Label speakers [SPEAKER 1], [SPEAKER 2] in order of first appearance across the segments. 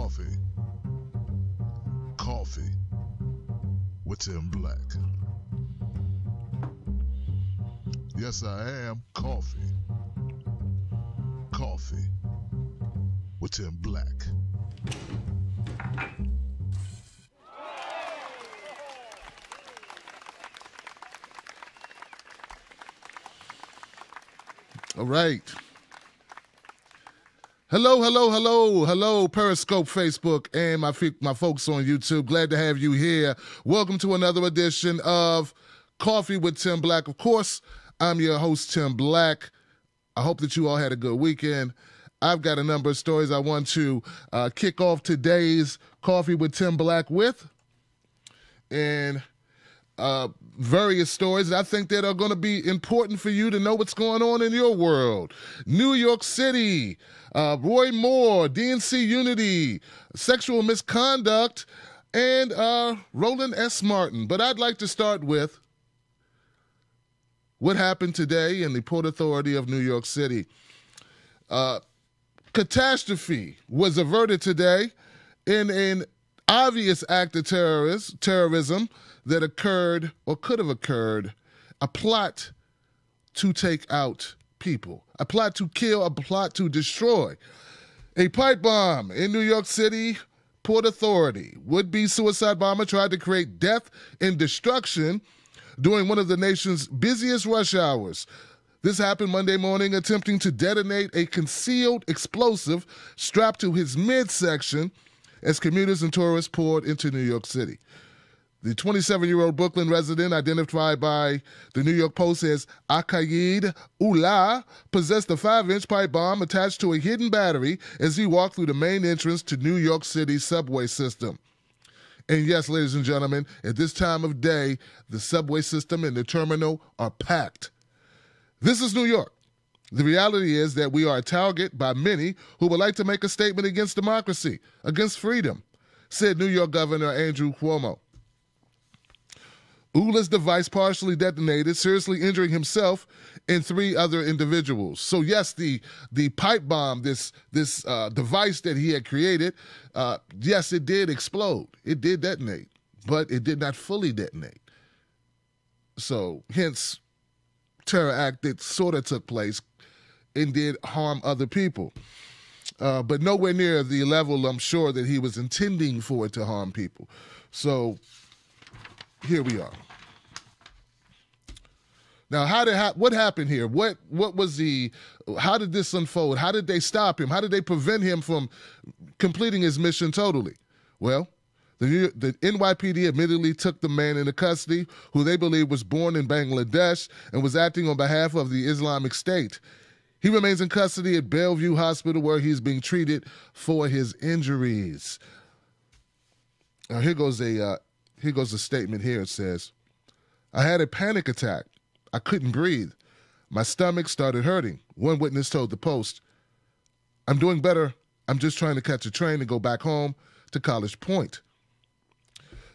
[SPEAKER 1] coffee. Coffee with Tim Black. Yes, I am coffee. Coffee with Tim Black. All right. Hello, Periscope, Facebook, and my folks on YouTube. Glad to have you here. Welcome to another edition of Coffee with Tim Black. Of course, I'm your host, Tim Black. I hope that you all had a good weekend. I've got a number of stories I want to kick off today's Coffee with Tim Black with. And various stories that I think that are going to be important for you to know what's going on in your world. New York City, Roy Moore, DNC Unity, sexual misconduct, and Roland S. Martin. But I'd like to start with what happened today in the Port Authority of New York City. Catastrophe was averted today in an obvious act of terrorism that occurred or could have occurred, a plot to take out people, a plot to kill, a plot to destroy. A pipe bomb in New York City Port Authority. Would-be suicide bomber tried to create death and destruction during one of the nation's busiest rush hours. This happened Monday morning, attempting to detonate a concealed explosive strapped to his midsection as commuters and tourists poured into New York City. The 27-year-old Brooklyn resident, identified by the New York Post as Akaid Ullah, possessed a 5-inch pipe bomb attached to a hidden battery as he walked through the main entrance to New York City's subway system. And yes, ladies and gentlemen, at this time of day, the subway system and the terminal are packed. This is New York. The reality is that we are a target by many who would like to make a statement against democracy, against freedom, said New York Governor Andrew Cuomo. Ullah's device partially detonated, seriously injuring himself and 3 other individuals. So yes, the pipe bomb, this device that he had created, yes, it did explode. It did detonate, but it did not fully detonate. So hence, terror act that sort of took place and did harm other people. But nowhere near the level, I'm sure, that he was intending for it to harm people. So here we are. Now, what happened here? What was how did this unfold? How did they stop him? How did they prevent him from completing his mission totally? Well, the NYPD admittedly took the man into custody, who they believe was born in Bangladesh and was acting on behalf of the Islamic State. He remains in custody at Bellevue Hospital, where he's being treated for his injuries. Now, here goes a statement here. It says, "I had a panic attack. I couldn't breathe. My stomach started hurting." One witness told the Post, "I'm doing better. I'm just trying to catch a train to go back home to College Point."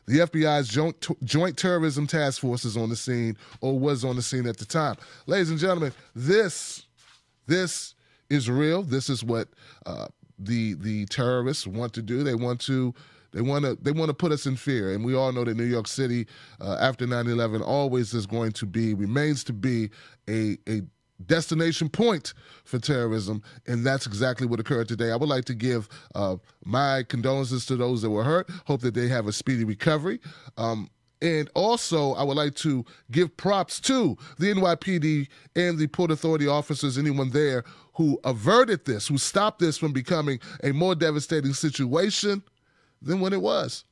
[SPEAKER 1] The FBI's Joint Terrorism Task Force is on the scene, or was on the scene at the time. Ladies and gentlemen, this is real. This is what the terrorists want to do. They want to put us in fear, and we all know that New York City, after 9/11, always remains to be a destination point for terrorism, and that's exactly what occurred today. I would like to give my condolences to those that were hurt. Hope that they have a speedy recovery. And also, I would like to give props to the NYPD and the Port Authority officers, anyone there who averted this, who stopped this from becoming a more devastating situation than what it was.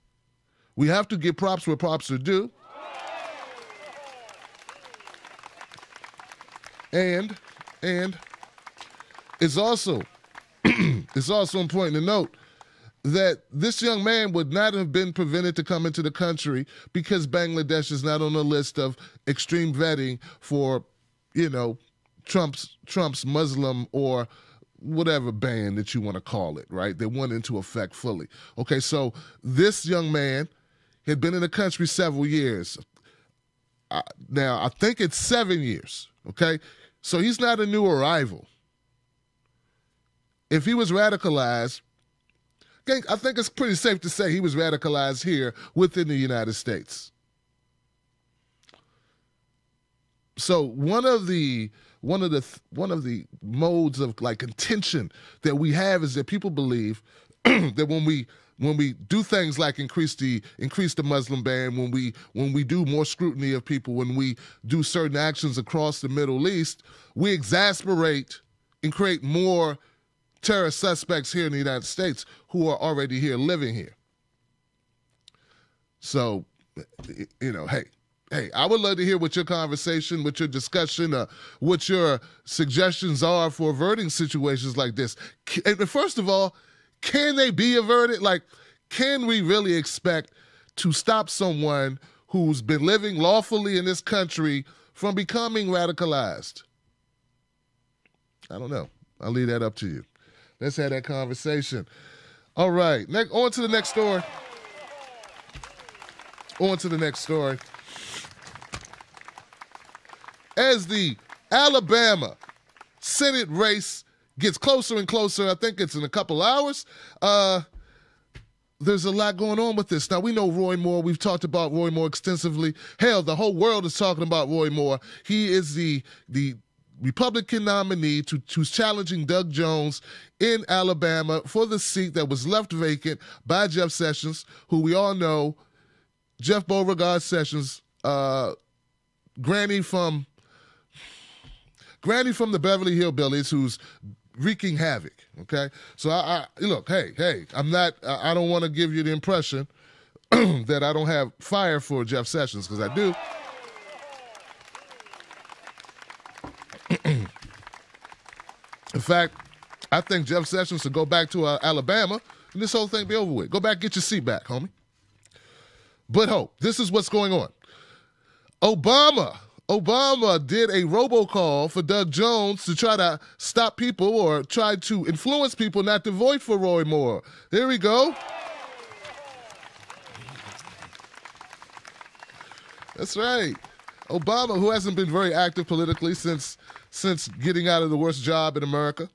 [SPEAKER 1] We have to give props where props are due. And it's also important to note that this young man would not have been prevented to come into the country because Bangladesh is not on the list of extreme vetting for, Trump's Muslim or whatever ban that you want to call it, right? They went into effect fully. Okay, so this young man had been in the country several years. Now, I think it's 7 years, okay? So he's not a new arrival. If he was radicalized, think it's pretty safe to say he was radicalized here within the United States. So one of the modes of like contention that we have is that people believe that when we do things like increase the Muslim ban, when we do more scrutiny of people, when we do certain actions across the Middle East, we exasperate and create more terrorist suspects here in the United States who are already here, living here. So, hey, I would love to hear what your conversation, what your discussion, what your suggestions are for averting situations like this. And first of all, can they be averted? Like, can we really expect to stop someone who's been living lawfully in this country from becoming radicalized? I don't know. I'll leave that up to you. Let's have that conversation. All right, on to the next story. As the Alabama Senate race gets closer and closer, I think it's in a couple hours, there's a lot going on with this. Now, we know Roy Moore. We've talked about Roy Moore extensively. Hell, the whole world is talking about Roy Moore. He is the Republican nominee who's challenging Doug Jones in Alabama for the seat that was left vacant by Jeff Sessions, who we all know, Jeff Beauregard Sessions, granny from the Beverly Hillbillies, who's wreaking havoc. Okay, so I look, hey, I don't want to give you the impression that I don't have fire for Jeff Sessions, because I do. In fact, I think Jeff Sessions should go back to Alabama and this whole thing be over with. Go back, get your seat back, homie. But this is what's going on. Obama did a robocall for Doug Jones to try to stop people or try to influence people not to vote for Roy Moore. There we go. That's right. Obama, who hasn't been very active politically since getting out of the worst job in America.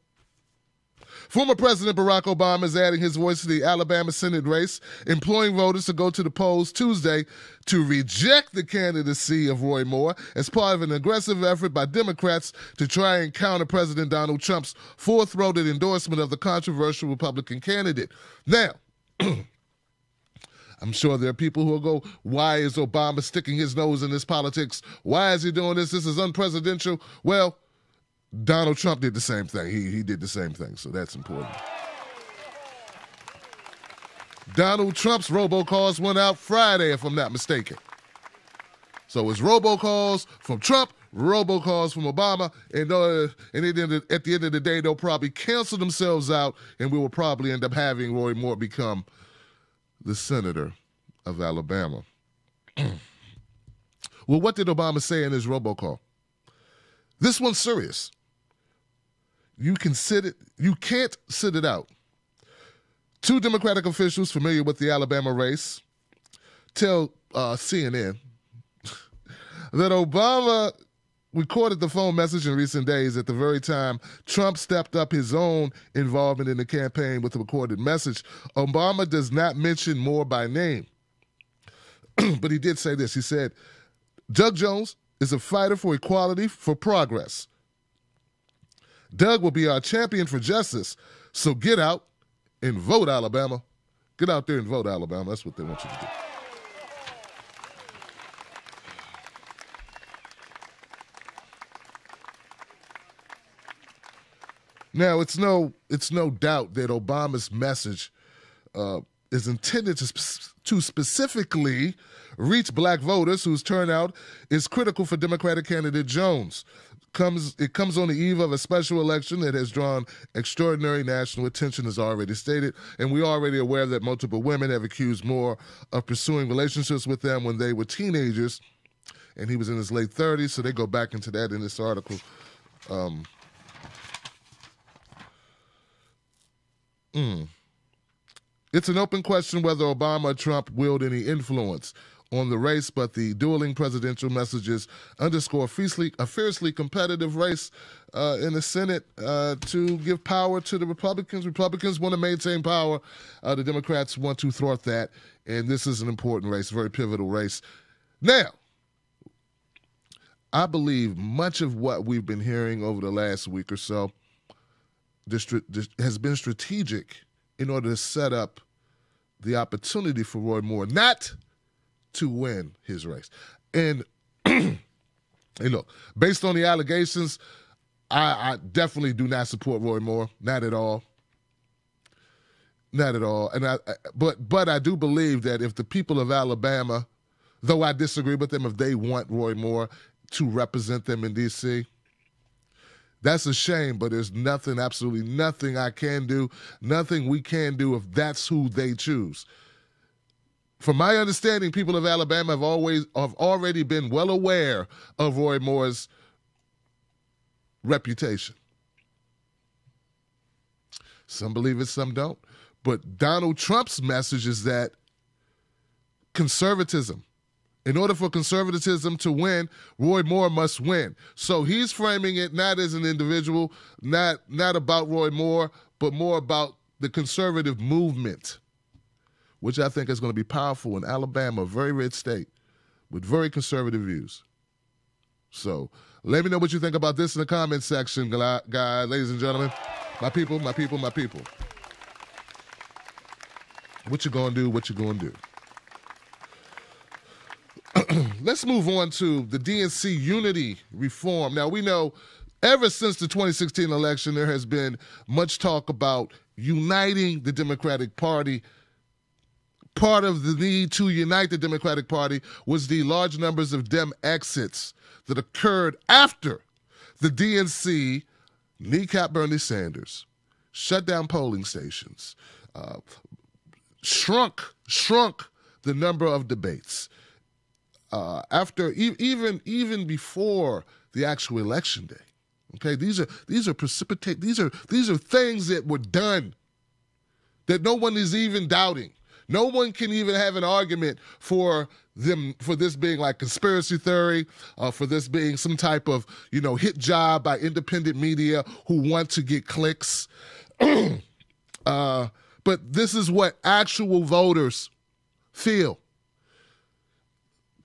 [SPEAKER 1] Former President Barack Obama is adding his voice to the Alabama Senate race, imploring voters to go to the polls Tuesday to reject the candidacy of Roy Moore as part of an aggressive effort by Democrats to try and counter President Donald Trump's full-throated endorsement of the controversial Republican candidate. Now, I'm sure there are people who will go, why is Obama sticking his nose in this politics? Why is he doing this? This is unpresidential. Well, Donald Trump did the same thing. He did the same thing, so that's important. Donald Trump's robocalls went out Friday, if I'm not mistaken. So it's robocalls from Trump, robocalls from Obama, and at the end of the day, they'll probably cancel themselves out, and we will probably end up having Roy Moore become the senator of Alabama. Well, what did Obama say in his robocall? This one's serious. You can't sit it out. Two Democratic officials familiar with the Alabama race tell CNN that Obama recorded the phone message in recent days at the very time Trump stepped up his own involvement in the campaign with the recorded message. Obama does not mention Moore by name. But he did say this. He said, Doug Jones is a fighter for equality, for progress. Doug will be our champion for justice. So get out and vote, Alabama. Get out there and vote, Alabama. That's what they want you to do. Now, it's no doubt that Obama's message is intended to specifically reach black voters whose turnout is critical for Democratic candidate Jones. It comes on the eve of a special election that has drawn extraordinary national attention, as already stated, and we're already aware that multiple women have accused Moore of pursuing relationships with them when they were teenagers, and he was in his late 30s, so they go back into that in this article. It's an open question whether Obama or Trump wield any influence on the race, but the dueling presidential messages underscore a fiercely competitive race in the Senate to give power to the Republicans. Republicans want to maintain power. The Democrats want to thwart that, and this is an important race, a very pivotal race. Now, I believe much of what we've been hearing over the last week or so has been strategic in order to set up the opportunity for Roy Moore not to win his race. And, hey, look, based on the allegations, I definitely do not support Roy Moore, not at all. Not at all. And but I do believe that if the people of Alabama, though I disagree with them, if they want Roy Moore to represent them in D.C., that's a shame, but there's nothing, absolutely nothing I can do, nothing we can do if that's who they choose. From my understanding, people of Alabama have already been well aware of Roy Moore's reputation. Some believe it, some don't. But Donald Trump's message is that conservatism, in order for conservatism to win, Roy Moore must win. So he's framing it not as an individual, not about Roy Moore, but more about the conservative movement, which I think is going to be powerful in Alabama, a very red state with very conservative views. So let me know what you think about this in the comment section, guys, ladies and gentlemen. My people, my people, my people. What you gonna do, what you gonna do. Let's move on to the DNC unity reform. Now, we know ever since the 2016 election, there has been much talk about uniting the Democratic Party. Part of the need to unite the Democratic Party was the large numbers of Dem exits that occurred after the DNC kneecapped Bernie Sanders, shut down polling stations, shrunk the number of debates. After even before the actual election day, okay, these are things that were done that no one is even doubting. No one can even have an argument for this being like conspiracy theory, for this being some type of hit job by independent media who want to get clicks. But this is what actual voters feel.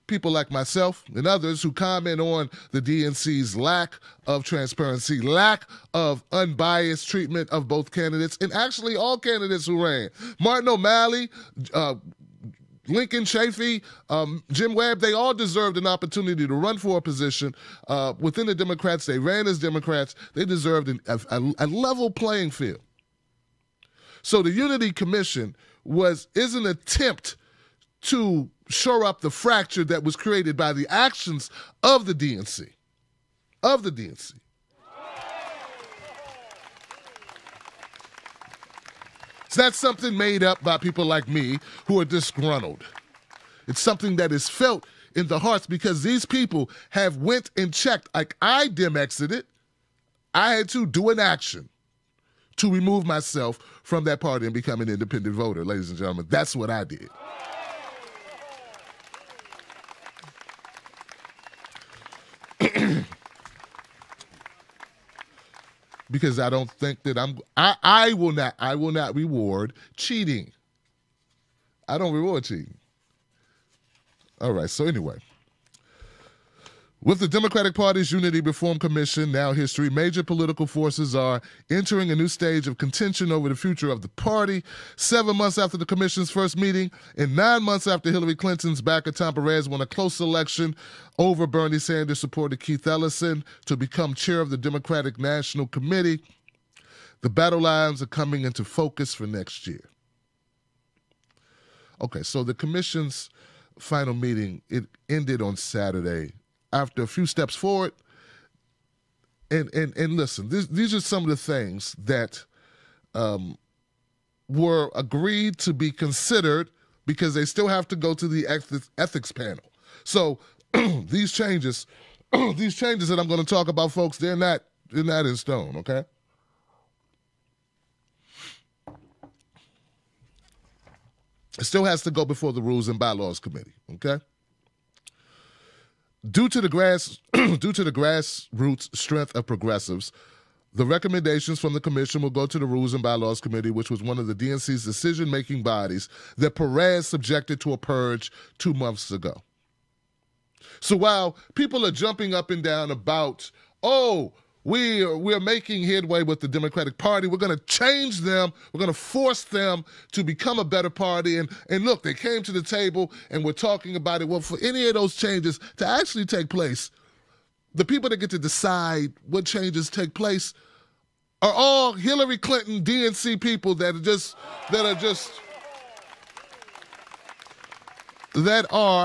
[SPEAKER 1] People like myself and others who comment on the DNC's lack of transparency, lack of unbiased treatment of both candidates, and actually all candidates who ran. Martin O'Malley, Lincoln Chafee, Jim Webb, they all deserved an opportunity to run for a position within the Democrats. They ran as Democrats. They deserved a level playing field. So the Unity Commission is an attempt to shore up the fracture that was created by the actions of the DNC. It's not something made up by people like me who are disgruntled. It's something that is felt in the hearts because these people have went and checked. Like I Dem exited, I had to do an action to remove myself from that party and become an independent voter, ladies and gentlemen. That's what I did. Because I don't think that I will not reward cheating. I don't reward cheating. All right, so anyway. With the Democratic Party's Unity Reform Commission now history, major political forces are entering a new stage of contention over the future of the party. 7 months after the commission's first meeting and 9 months after Hillary Clinton's backer Tom Perez won a close election over Bernie Sanders supporter Keith Ellison to become chair of the Democratic National Committee, the battle lines are coming into focus for next year. Okay, so the commission's final meeting, it ended on Saturday. After a few steps forward, and listen, these are some of the things that were agreed to be considered because they still have to go to the ethics panel. So these changes that I'm going to talk about, folks, they're not in stone, okay? It still has to go before the Rules and Bylaws Committee, okay? Due to the grassroots strength of progressives, the recommendations from the commission will go to the Rules and Bylaws Committee, which was one of the DNC's decision-making bodies that Perez subjected to a purge 2 months ago. So while people are jumping up and down about, we're making headway with the Democratic Party, we're going to change them, we're going to force them to become a better party, and look, they came to the table and we're talking about it. Well, for any of those changes to actually take place, the people that get to decide what changes take place are all Hillary Clinton DNC people that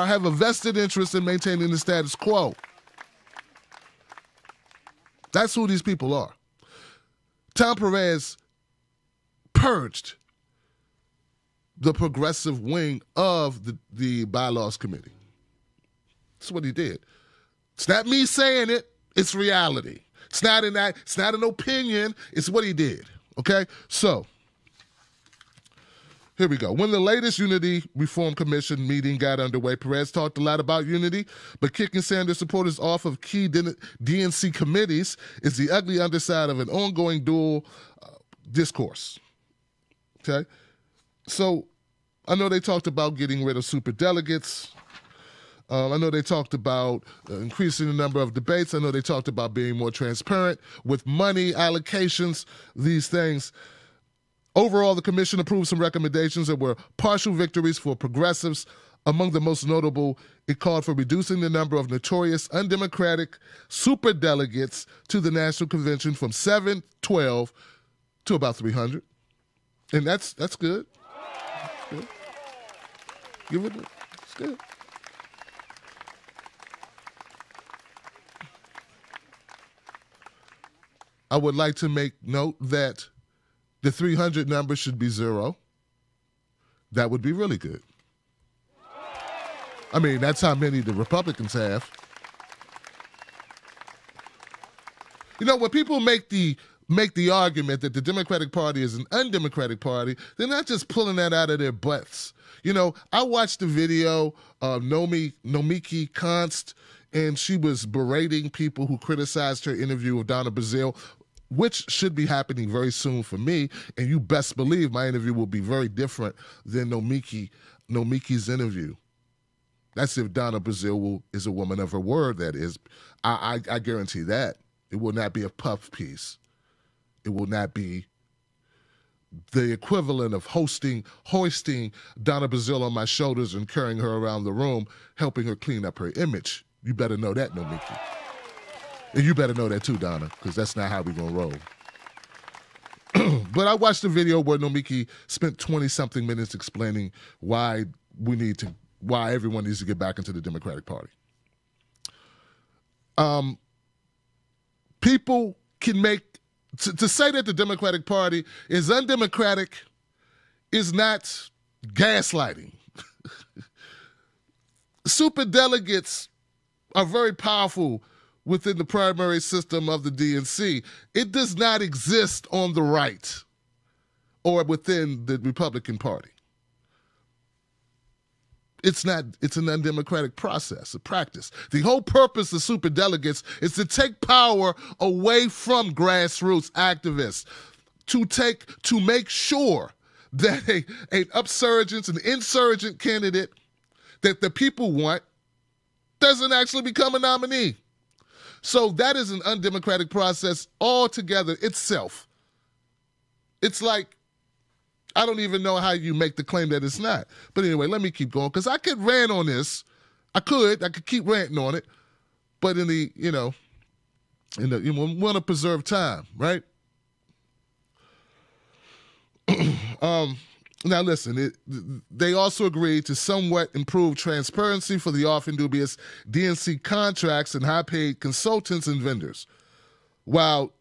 [SPEAKER 1] have a vested interest in maintaining the status quo. That's who these people are. Tom Perez purged the progressive wing of the Bylaws Committee. That's what he did. It's not me saying it, it's reality. It's not an opinion, it's what he did. Okay? So, here we go. When the latest Unity Reform Commission meeting got underway, Perez talked a lot about unity, but kicking Sanders supporters off of key DNC committees is the ugly underside of an ongoing dual discourse. Okay? So, I know they talked about getting rid of superdelegates. I know they talked about increasing the number of debates. I know they talked about being more transparent with money allocations, these things. Overall, the commission approved some recommendations that were partial victories for progressives. Among the most notable, it called for reducing the number of notorious undemocratic superdelegates to the National Convention from 712 to about 300. And that's good. Good. Give it, it's good. I would like to make note that the 300 number should be 0. That would be really good. I mean, that's how many the Republicans have. You know, when people make the argument that the Democratic Party is an undemocratic party, they're not just pulling that out of their butts. You know, I watched the video of Nomiki Konst, and she was berating people who criticized her interview with Donna Brazile, which should be happening very soon for me, and you best believe my interview will be very different than Nomiki's interview. That's if Donna Brazile is a woman of her word, that is. I guarantee that. It will not be a puff piece. It will not be the equivalent of hoisting Donna Brazile on my shoulders and carrying her around the room, helping her clean up her image. You better know that, Nomiki. And you better know that too, Donna, because that's not how we're going to roll. But I watched the video where Nomiki spent 20-something minutes explaining why everyone needs to get back into the Democratic Party. People can make, to say that the Democratic Party is undemocratic is not gaslighting. Superdelegates are very powerful within the primary system of the DNC. It does not exist on the right or within the Republican Party. It's an undemocratic process, a practice. The whole purpose of superdelegates is to take power away from grassroots activists, to make sure that an upsurgent, an insurgent candidate that the people want doesn't actually become a nominee. So that is an undemocratic process altogether itself. It's like, I don't even know how you make the claim that it's not. But anyway, let me keep going, because I could rant on this. I could keep ranting on it. But you want to preserve time, right? Now listen, they also agreed to somewhat improve transparency for the often dubious DNC contracts and high-paid consultants and vendors, while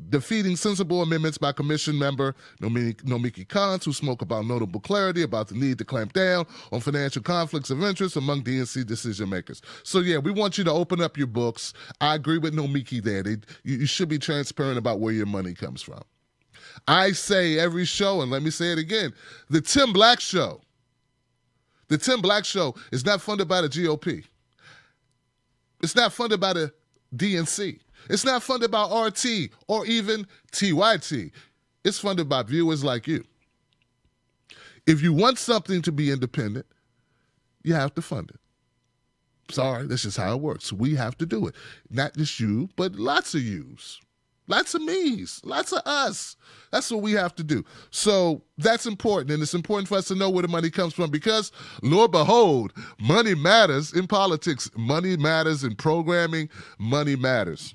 [SPEAKER 1] defeating sensible amendments by commission member Nomiki Konst, who spoke about notable clarity about the need to clamp down on financial conflicts of interest among DNC decision makers. So yeah, we want you to open up your books. I agree with Nomiki there. You should be transparent about where your money comes from. I say every show, and let me say it again, the Tim Black Show is not funded by the GOP. It's not funded by the DNC. It's not funded by RT or even TYT. It's funded by viewers like you. If you want something to be independent, you have to fund it. Sorry, that's just how it works. We have to do it. Not just you, but lots of yous. Lots of me's. Lots of us. That's what we have to do. So that's important, and it's important for us to know where the money comes from because, Lord behold, money matters in politics. Money matters in programming. Money matters.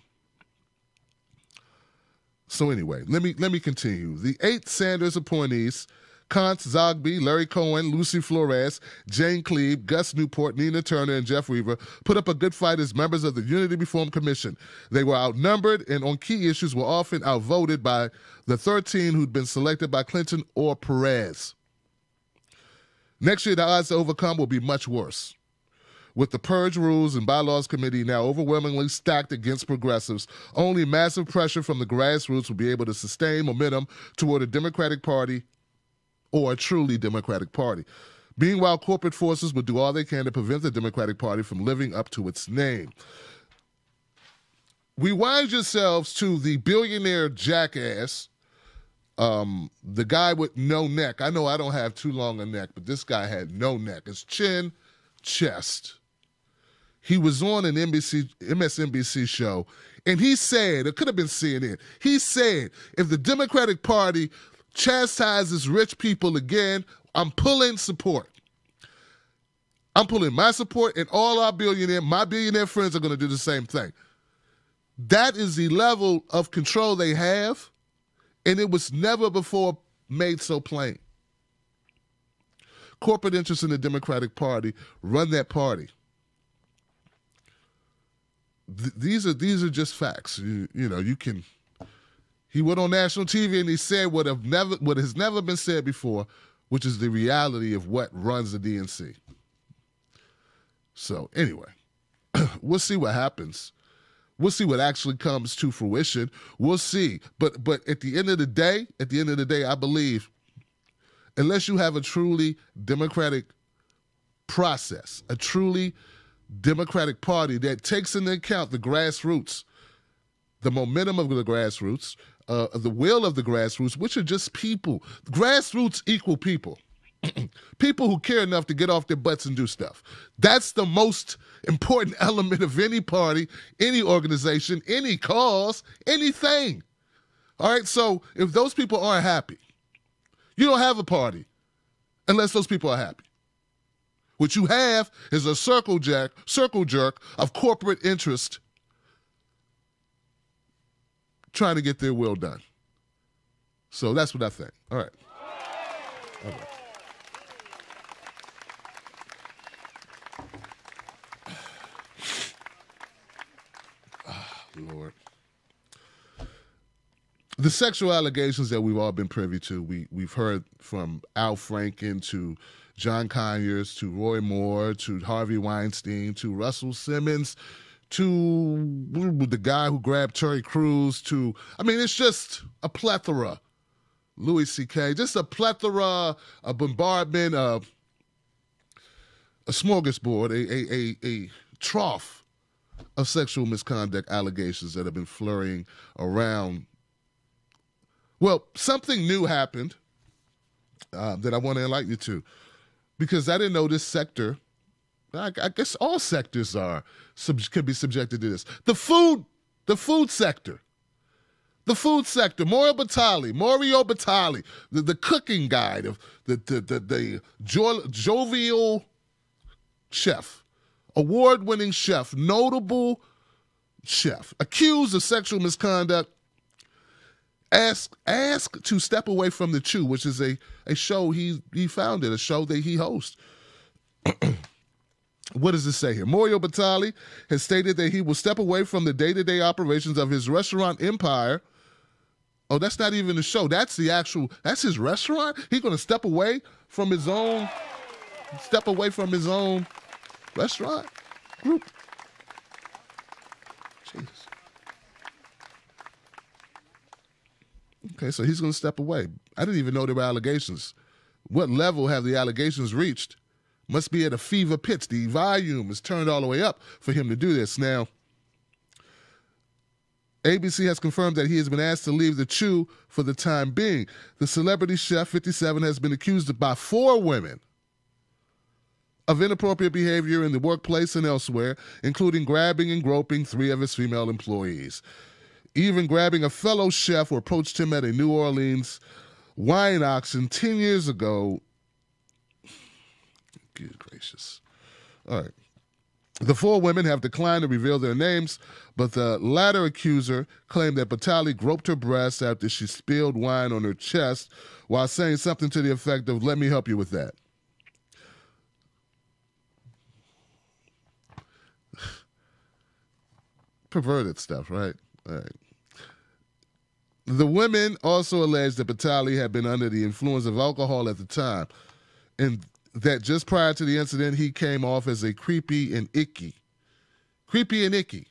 [SPEAKER 1] So anyway, let me continue. The 8 Sanders appointees, Kantz, Zogby, Larry Cohen, Lucy Flores, Jane Cleave, Gus Newport, Nina Turner, and Jeff Weaver, put up a good fight as members of the Unity Reform Commission. They were outnumbered and on key issues were often outvoted by the 13 who'd been selected by Clinton or Perez. Next year, the odds to overcome will be much worse. With the Purge Rules and Bylaws Committee now overwhelmingly stacked against progressives, only massive pressure from the grassroots will be able to sustain momentum toward a Democratic Party or a truly Democratic Party. Meanwhile, corporate forces will do all they can to prevent the Democratic Party from living up to its name. Rewind yourselves to the billionaire jackass, the guy with no neck. I know I don't have too long a neck, but this guy had no neck. His chin, chest. He was on an MSNBC show, and he said, it could have been CNN, he said, if the Democratic Party chastises rich people again, I'm pulling support. I'm pulling my support, and all my billionaire friends are going to do the same thing. That is the level of control they have, and it was never before made so plain. Corporate interests in the Democratic Party run that party. These are just facts. You know, you can. He went on national TV and he said what has never been said before, which is the reality of what runs the DNC. So anyway, we'll see what happens. We'll see what actually comes to fruition. We'll see. But at the end of the day, I believe, unless you have a truly democratic process, a truly Democratic Party that takes into account the grassroots, the momentum of the grassroots, the will of the grassroots, which are just people. Grassroots equal people. People who care enough to get off their butts and do stuff. That's the most important element of any party, any organization, any cause, anything. All right, so if those people aren't happy, you don't have a party unless those people are happy. What you have is a circle jerk of corporate interest trying to get their will done. So that's what I think. All right. Lord. The sexual allegations that we've all been privy to, we've heard from Al Franken to John Conyers to Roy Moore to Harvey Weinstein to Russell Simmons to the guy who grabbed Terry Crews to, I mean, it's just a plethora. Louis C.K., just a plethora, a bombardment, a smorgasbord, a trough of sexual misconduct allegations that have been flurrying around. Well, something new happened that I want to enlighten you to, because I didn't know this sector. I guess all sectors could be subjected to this. The food sector. The food sector. Mario Batali, the cooking guy, the jovial chef, award-winning chef, notable chef, accused of sexual misconduct, asked to step away from The Chew, which is a show he founded, a show that he hosts. What does it say here? Mario Batali has stated that he will step away from the day-to-day operations of his restaurant empire. Oh, that's not even the show. That's his restaurant? He's going to step away from his own restaurant group? Jesus. Okay, so he's going to step away. I didn't even know there were allegations. What level have the allegations reached? must be at a fever pitch. The volume is turned all the way up for him to do this. Now, ABC has confirmed that he has been asked to leave the Chew for the time being. The celebrity chef, 57, has been accused by 4 women of inappropriate behavior in the workplace and elsewhere, including grabbing and groping 3 of his female employees, even grabbing a fellow chef who approached him at a New Orleans wine auction 10 years ago. Good gracious. All right. The 4 women have declined to reveal their names, but the latter accuser claimed that Batali groped her breasts after she spilled wine on her chest while saying something to the effect of, "Let me help you with that." Perverted stuff, right? All right. The women also alleged that Batali had been under the influence of alcohol at the time, and that just prior to the incident, he came off as a creepy and icky. Creepy and icky.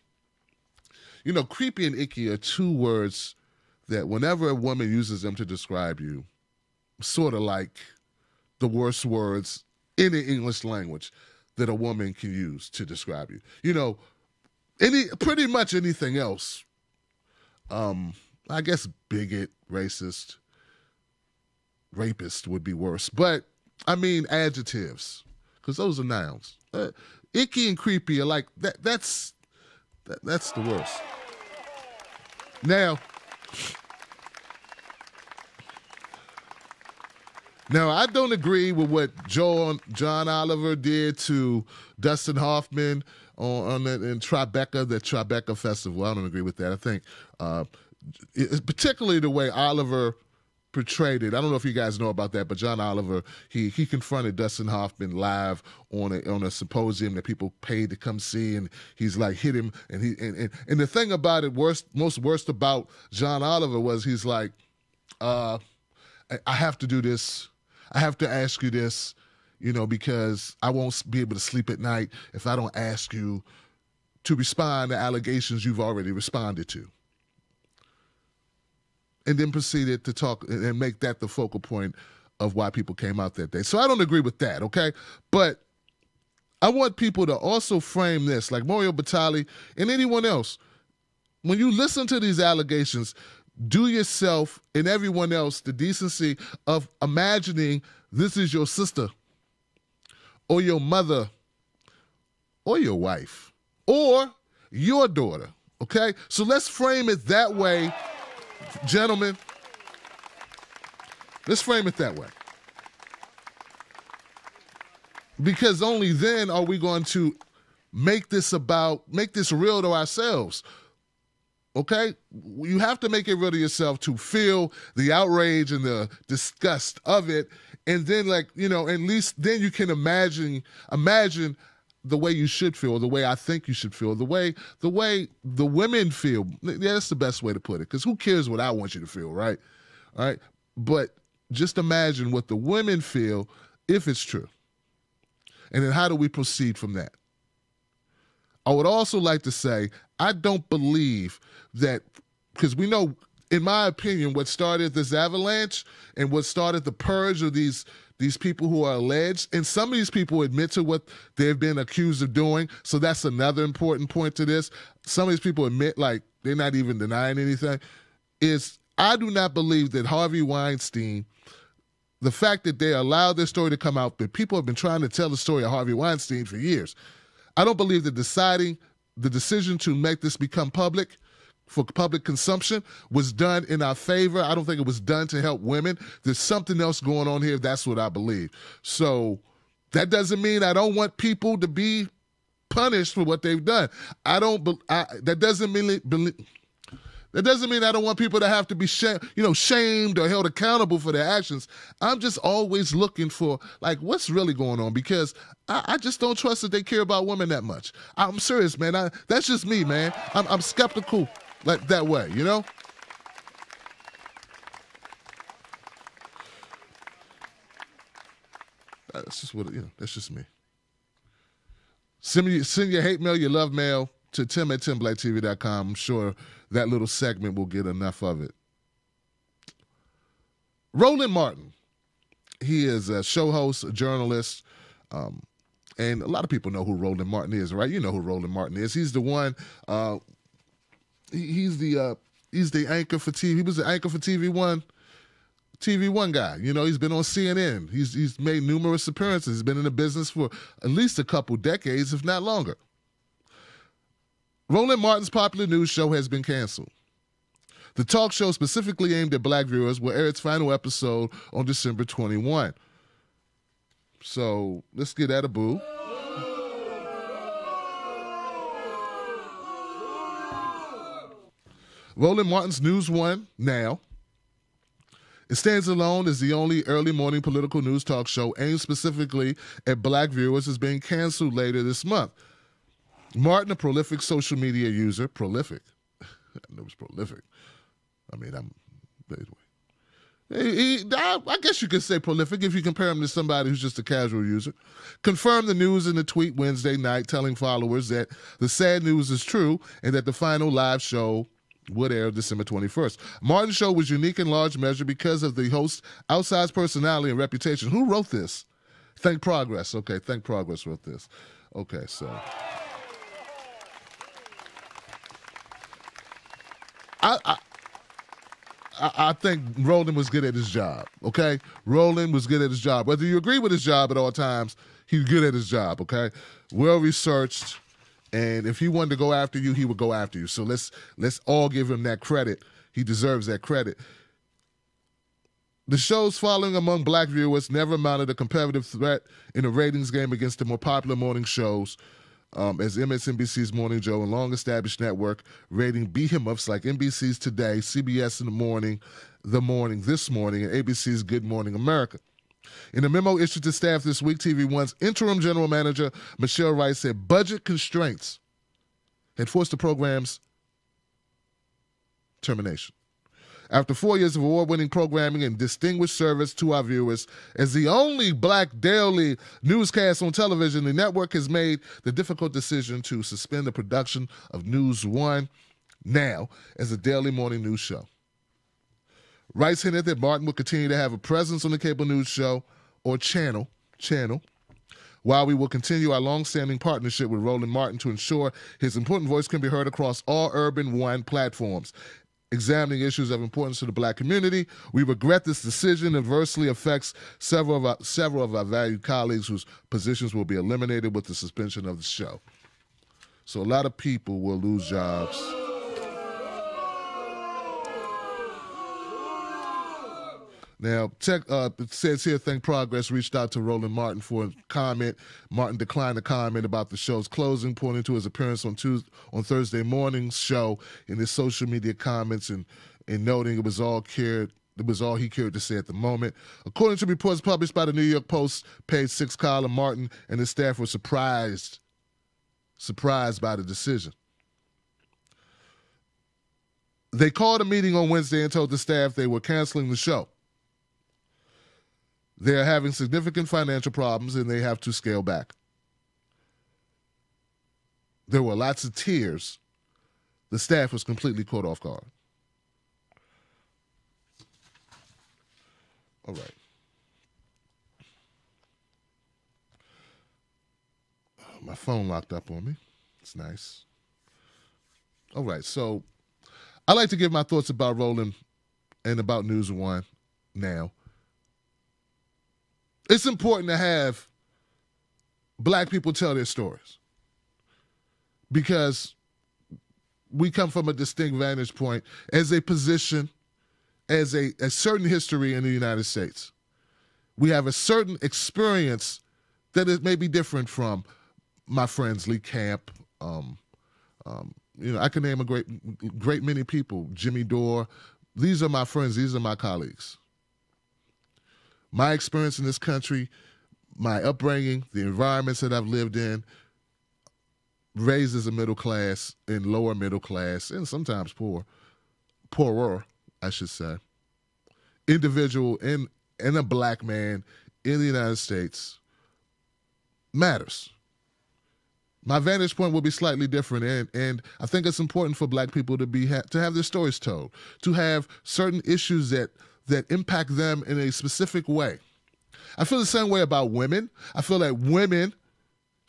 [SPEAKER 1] You know, creepy and icky are 2 words that whenever a woman uses them to describe you, sort of like the worst words in the English language that a woman can use to describe you. You know, pretty much anything else. I guess bigot, racist, rapist would be worse. But, I mean, adjectives, because those are nouns. Icky and creepy are like, that's the worst. Now, I don't agree with what John Oliver did to Dustin Hoffman in Tribeca, the Tribeca Festival. I don't agree with that. I think, particularly the way Oliver portrayed it. I don't know if you guys know about that, but John Oliver, he confronted Dustin Hoffman live on a symposium that people paid to come see, and he's like hit him, and the thing about it, most worst about John Oliver was he's like, I have to do this. I have to ask you this, you know, because I won't be able to sleep at night if I don't ask you to respond to allegations you've already responded to. And then proceeded to talk and make that the focal point of why people came out that day. So I don't agree with that, okay? But I want people to also frame this, like Mario Batali and anyone else. When you listen to these allegations, do yourself and everyone else the decency of imagining this is your sister or your mother or your wife or your daughter, okay? So let's frame it that way. Gentlemen, let's frame it that way. Because only then are we going to make this real to ourselves. Okay? You have to make it real to yourself to feel the outrage and the disgust of it. And then, like, you know, at least then you can imagine the way you should feel, the way I think you should feel, the way the women feel. Yeah, that's the best way to put it, because who cares what I want you to feel, right? All right? But just imagine what the women feel if it's true. And then how do we proceed from that? I would also like to say, I don't believe that, because we know, in my opinion, what started this avalanche and what started the purge of these people who are alleged, and some of these people admit to what they've been accused of doing, so that's another important point to this. Some of these people admit, like, they're not even denying anything, is I do not believe that Harvey Weinstein, the fact that they allowed this story to come out, but people have been trying to tell the story of Harvey Weinstein for years. I don't believe that the decision to make this become public for public consumption was done in our favor. I don't think it was done to help women. There's something else going on here. That's what I believe. So that doesn't mean I don't want people to be punished for what they've done. That doesn't mean I don't want people to have to be shamed or held accountable for their actions. I'm just always looking for, like, what's really going on, because I just don't trust that they care about women that much. I'm serious, man. That's just me, man. I'm skeptical like that way, you know? That's just that's just me. Send your hate mail, your love mail to tim@timblackTV.com. I'm sure that little segment will get enough of it. Roland Martin. He is a show host, a journalist. And a lot of people know who Roland Martin is, right? You know who Roland Martin is. He's the one. He's the anchor for TV. He was the anchor for TV One guy. You know, he's been on CNN. He's made numerous appearances. He's been in the business for at least a couple decades, if not longer. Roland Martin's popular news show has been canceled. The talk show, specifically aimed at black viewers, will air its final episode on December 21. So let's get at a boo. Roland Martin's News One now. It stands alone as the only early morning political news talk show aimed specifically at black viewers is being canceled later this month. Martin, a prolific social media user, prolific. I know it's prolific. I mean, I guess you could say prolific if you compare him to somebody who's just a casual user. Confirmed the news in a tweet Wednesday night telling followers that the sad news is true and that the final live show would air December 21st. Martin's show was unique in large measure because of the host's outsized personality and reputation. Who wrote this? Think Progress. Okay, Think Progress wrote this. Okay, so I think Roland was good at his job, okay? Roland was good at his job. Whether you agree with his job at all times, he's good at his job, okay? Well-researched, and if he wanted to go after you, he would go after you. So let's all give him that credit. He deserves that credit. The show's following among black viewers never mounted a competitive threat in a ratings game against the more popular morning shows, as MSNBC's Morning Joe and long-established network rating behemoths like NBC's Today, CBS in the Morning, This Morning, and ABC's Good Morning America. In a memo issued to staff this week, TV One's interim general manager, Michelle Rice, said budget constraints had forced the program's termination. After 4 years of award-winning programming and distinguished service to our viewers, as the only black daily newscast on television, the network has made the difficult decision to suspend the production of News One now as a daily morning news show. Rice hinted that Martin would continue to have a presence on the cable news show or channel, while we will continue our long-standing partnership with Roland Martin to ensure his important voice can be heard across all Urban One platforms. Examining issues of importance to the black community, we regret this decision adversely affects several of our valued colleagues whose positions will be eliminated with the suspension of the show. So a lot of people will lose jobs. Now, it says here, Think Progress reached out to Roland Martin for a comment. Martin declined to comment about the show's closing, pointing to his appearance on Thursday morning's show in his social media comments and noting it was all he cared to say at the moment. According to reports published by the New York Post page 6 column, Martin and his staff were surprised by the decision. They called a meeting on Wednesday and told the staff they were canceling the show. They are having significant financial problems and they have to scale back. There were lots of tears. The staff was completely caught off guard. All right. My phone locked up on me. It's nice. All right, so I like to give my thoughts about Roland and about News One now. It's important to have black people tell their stories because we come from a distinct vantage point as a position, as a certain history in the United States. We have a certain experience that is maybe different from my friends Lee Camp. I can name a great many people. Jimmy Dore. These are my friends. These are my colleagues. My experience in this country, my upbringing, the environments that I've lived in, raised as a middle class and lower middle class, and sometimes poorer, I should say, individual and a black man in the United States matters. My vantage point will be slightly different, and I think it's important for black people to have their stories told, to have certain issues that impact them in a specific way. I feel the same way about women. I feel that women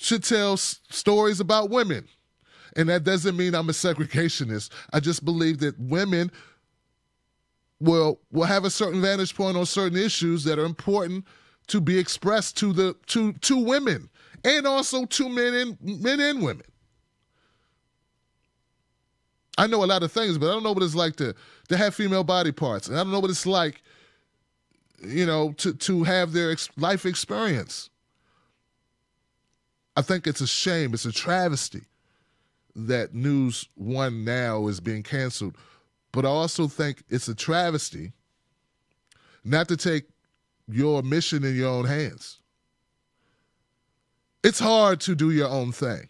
[SPEAKER 1] should tell stories about women. And that doesn't mean I'm a segregationist. I just believe that women will have a certain vantage point on certain issues that are important to be expressed to women, and also to men and women. I know a lot of things, but I don't know what it's like to have female body parts, and I don't know what it's like, to have their life experience. I think it's a shame, it's a travesty that News One now is being canceled, but I also think it's a travesty not to take your mission in your own hands. It's hard to do your own thing.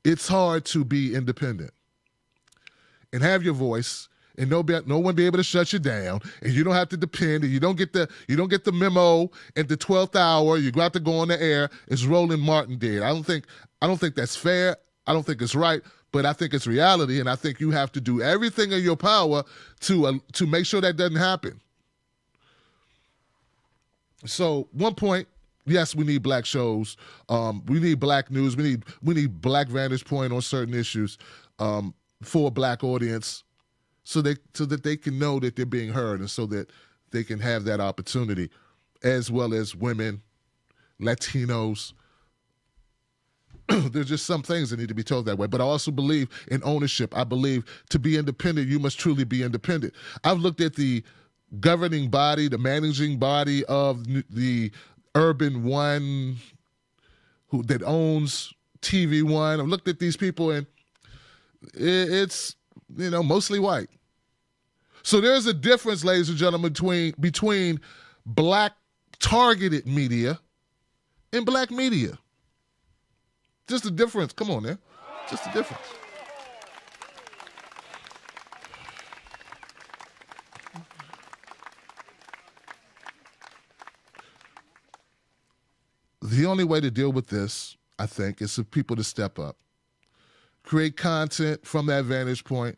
[SPEAKER 1] It's hard to be independent and have your voice, and no one be able to shut you down, and you don't have to depend, and you don't get the memo at the 12th hour. You got to go on the air as Roland Martin did. I don't think that's fair. I don't think it's right, but I think it's reality, and I think you have to do everything in your power to make sure that doesn't happen. So, one point, yes, we need black shows. We need black news. We need black vantage point on certain issues for a black audience, so that they can know that they're being heard, and so that they can have that opportunity, as well as women, Latinos. There's just some things that need to be told that way. But I also believe in ownership. I believe to be independent, you must truly be independent. I've looked at the governing body, the managing body of the Urban One, that owns TV One. I've looked at these people, and it's mostly white. So there's a difference, ladies and gentlemen, between black targeted media and black media. Just a difference. Come on, man. Just a difference. The only way to deal with this, I think, is for people to step up. Create content from that vantage point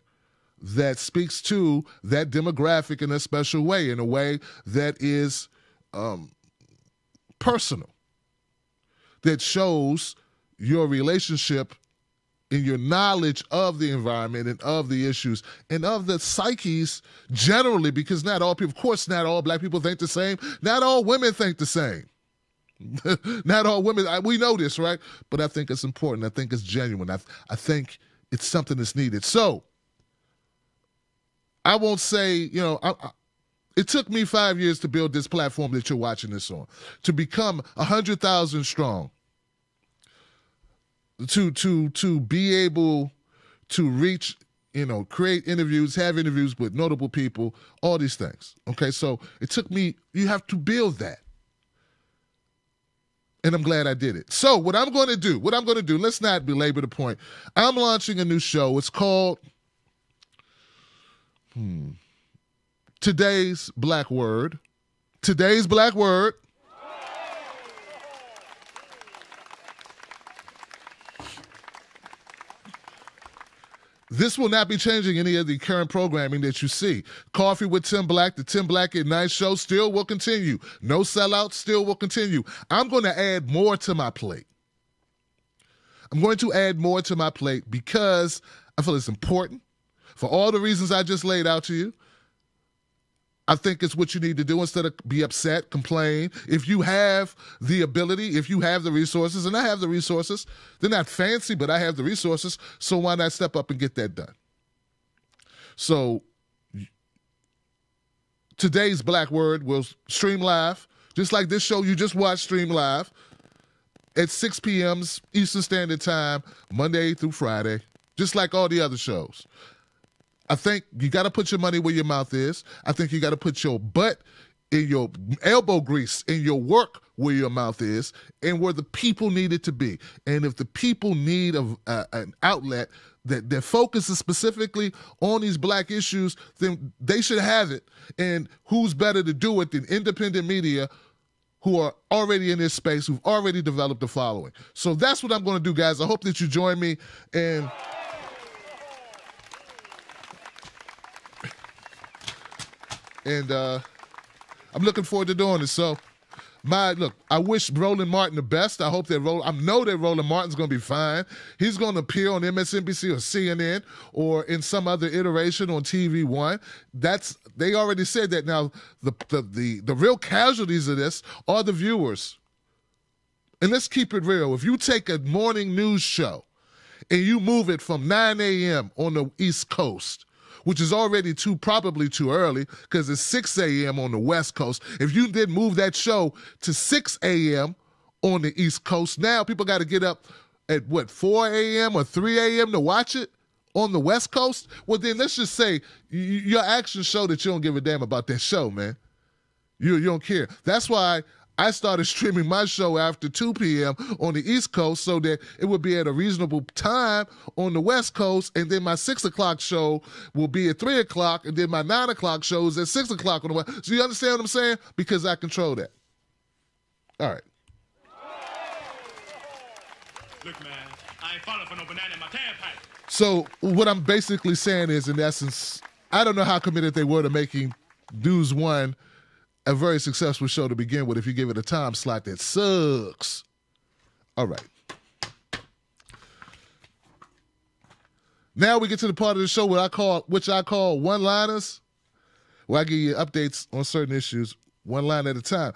[SPEAKER 1] that speaks to that demographic in a special way, in a way that is personal, that shows your relationship and your knowledge of the environment and of the issues and of the psyches generally, because not all people, of course, not all black people think the same. Not all women think the same. Not all women, we know this, right? But I think it's important. I think it's genuine. I think it's something that's needed. So I won't say, it took me 5 years to build this platform that you're watching this on, to become 100,000 strong, to be able to reach, create interviews, have interviews with notable people, all these things. Okay, so it took me, you have to build that. And I'm glad I did it. So what I'm going to do, let's not belabor the point. I'm launching a new show. It's called Today's Black Word. Today's Black Word. This will not be changing any of the current programming that you see. Coffee with Tim Black, the Tim Black at Night show still will continue. No Sellout still will continue. I'm going to add more to my plate. I'm going to add more to my plate because I feel it's important for all the reasons I just laid out to you. I think it's what you need to do instead of be upset, complain. If you have the ability, if you have the resources, and I have the resources, they're not fancy, but I have the resources, so why not step up and get that done? So today's Black Word will stream live, just like this show you just watched stream live at 6 p.m. Eastern Standard Time, Monday through Friday, just like all the other shows. I think you got to put your money where your mouth is. I think you got to put your butt in your elbow grease in your work where your mouth is and where the people need it to be. And if the people need an outlet that focuses specifically on these black issues, then they should have it. And who's better to do it than independent media who are already in this space, who've already developed a following. So that's what I'm going to do, guys. I hope that you join me. And I'm looking forward to doing it. So Look, I wish Roland Martin the best. I hope that I know that Roland Martin's going to be fine. He's going to appear on MSNBC or CNN or in some other iteration on TV One. They already said that. Now, the real casualties of this are the viewers. And let's keep it real. If you take a morning news show and you move it from 9 a.m. on the East Coast, which is already probably too early because it's 6 a.m. on the West Coast. If you did move that show to 6 a.m. on the East Coast, now people got to get up at, 4 a.m. or 3 a.m. to watch it on the West Coast? Well, then let's just say your actions show that you don't give a damn about that show, man. You don't care. That's why I started streaming my show after 2 p.m. on the East Coast so that it would be at a reasonable time on the West Coast, and then my 6 o'clock show will be at 3 o'clock, and then my 9 o'clock show is at 6 o'clock on the West. So you understand what I'm saying? Because I control that. All right.
[SPEAKER 2] Look, man, I ain't falling for no banana in my tailpipe.
[SPEAKER 1] So what I'm basically saying is, in essence, I don't know how committed they were to making News One a very successful show to begin with if you give it a time slot that sucks. All right. Now we get to the part of the show which I call one-liners, where I give you updates on certain issues one line at a time.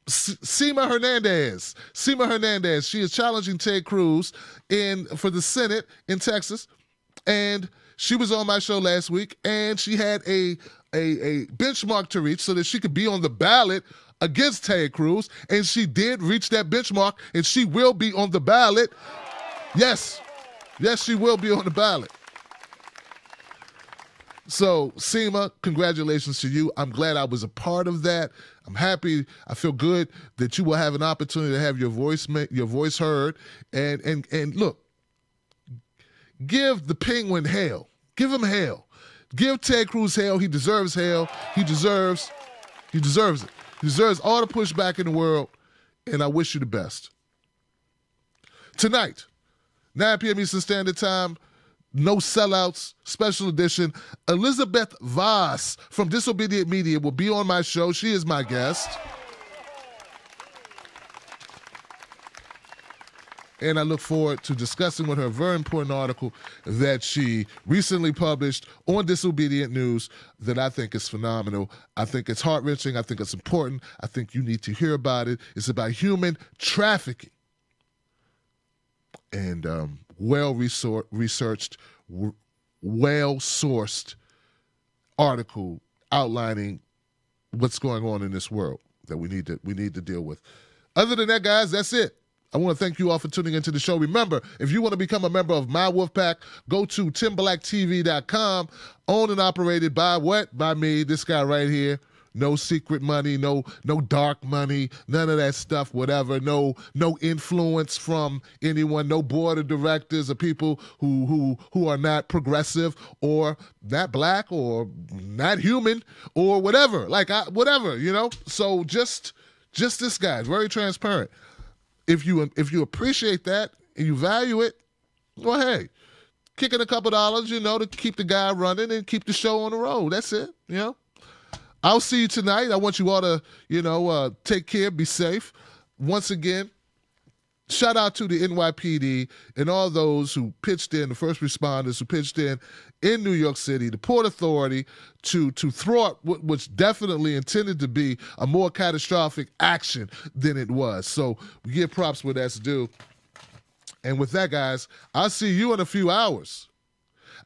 [SPEAKER 1] Seema Hernandez. She is challenging Ted Cruz for the Senate in Texas, and she was on my show last week, and she had a benchmark to reach so that she could be on the ballot against Ted Cruz, and she did reach that benchmark, and she will be on the ballot. Yes, she will be on the ballot. So, Seema, congratulations to you. I'm glad I was a part of that. I'm happy. I feel good that you will have an opportunity to have your voice heard. And look, give the penguin hell. Give him hell. Give Ted Cruz hell. He deserves hell. He deserves it. He deserves all the pushback in the world, and I wish you the best. Tonight, 9 p.m. Eastern Standard Time, No Sellouts, special edition. Elizabeth Voss from Disobedient Media will be on my show. She is my guest. And I look forward to discussing with her a very important article that she recently published on Disobedient News that I think is phenomenal. I think it's heart-wrenching. I think it's important. I think you need to hear about it. It's about human trafficking. And well-researched, well-sourced article outlining what's going on in this world that we need to deal with. Other than that, guys, that's it. I want to thank you all for tuning into the show. Remember, if you want to become a member of my Wolfpack, go to TimBlackTV.com, owned and operated by what? By me, this guy right here. No secret money, no dark money, none of that stuff, whatever. No influence from anyone, no board of directors or people who are not progressive or not black or not human or whatever. Whatever, you know? So just this guy. It's very transparent. If you appreciate that and you value it, well, hey, kick in a couple dollars, to keep the guy running and keep the show on the road. That's it, I'll see you tonight. I want you all to, take care, be safe. Once again, shout out to the NYPD and all those who pitched in, the first responders who pitched in New York City, the Port Authority, to thwart what was definitely intended to be a more catastrophic action than it was. So we give props where that's due. And with that, guys, I'll see you in a few hours.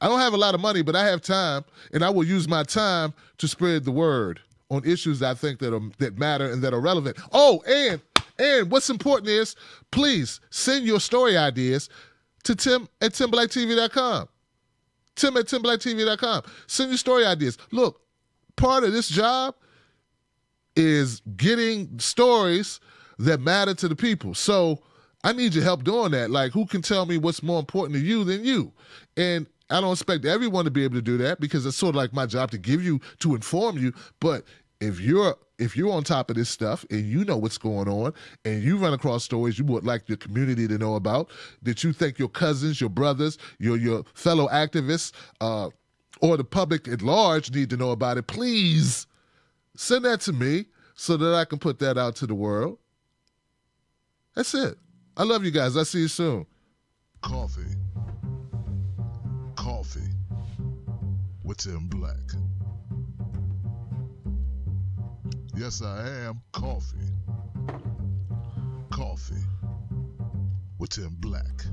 [SPEAKER 1] I don't have a lot of money, but I have time, and I will use my time to spread the word on issues I think that matter and that are relevant. Oh, and what's important is, please send your story ideas to Tim@TimBlackTV.com. Tim@TimBlackTV.com. Send your story ideas. Look, part of this job is getting stories that matter to the people. So I need your help doing that. Like, who can tell me what's more important to you than you? And I don't expect everyone to be able to do that because it's sort of like my job to inform you. But if you're on top of this stuff and you know what's going on and you run across stories you would like your community to know about, that you think your cousins, your brothers, your fellow activists, or the public at large need to know about it, please send that to me. so that I can put that out to the world. That's it. I love you guys. I'll see you soon.
[SPEAKER 3] Coffee. Coffee with Tim Black. Yes, I am. Coffee. Coffee with Tim Black.